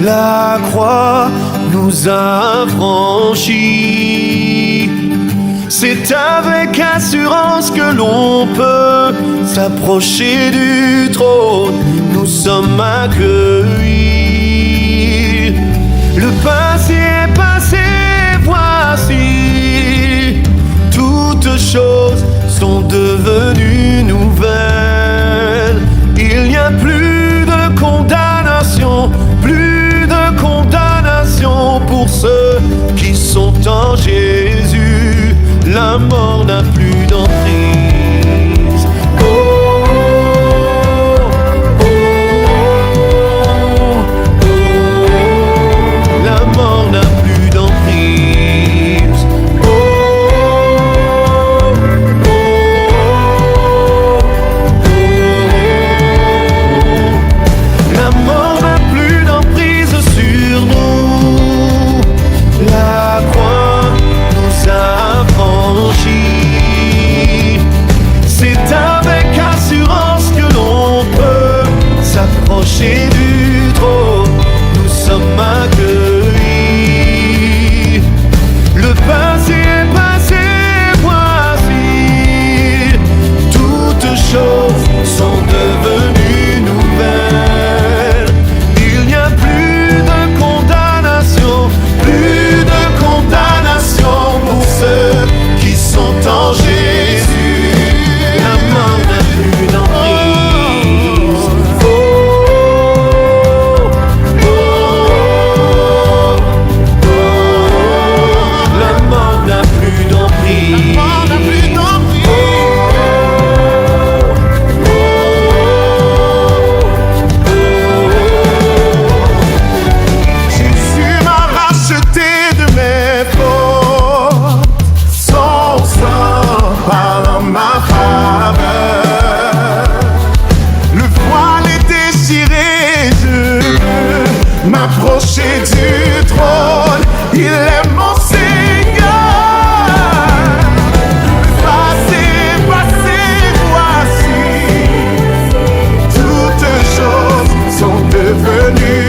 La croix nous a franchis. C'est avec assurance que l'on peut s'approcher du trône. Nous sommes accueillis. Le passé est passé, voici. Toutes choses sont devenues nouvelles. Il n'y a plus de condamnation, plus de condamnation pour ceux qui sont en Jésus. La mort n'a plus d'emprise. Oh, oh, oh, oh. La mort n'a plus d'emprise. Oh, oh, oh, oh. La mort n'a plus d'emprise sur nous. La croix nous a franchis. C'est avec assurance que l'on peut s'approcher du trône. Nous sommes accueillis. Le passé est passé, voici. Toutes choses sont devenues nouvelles. Il n'y a plus de condamnation, plus de condamnation pour ceux qui sont en Jésus. La mort n'a plus d'emprise. Oh, oh, oh, oh. La mort n'a plus d'emprise. Jésus m'a racheté de mes fautes. Son sang parle en ma faveur. Le voile est déchiré, je peux m'approcher du trône. Il est mon Seigneur. Le passé, voici. Toutes choses sont devenues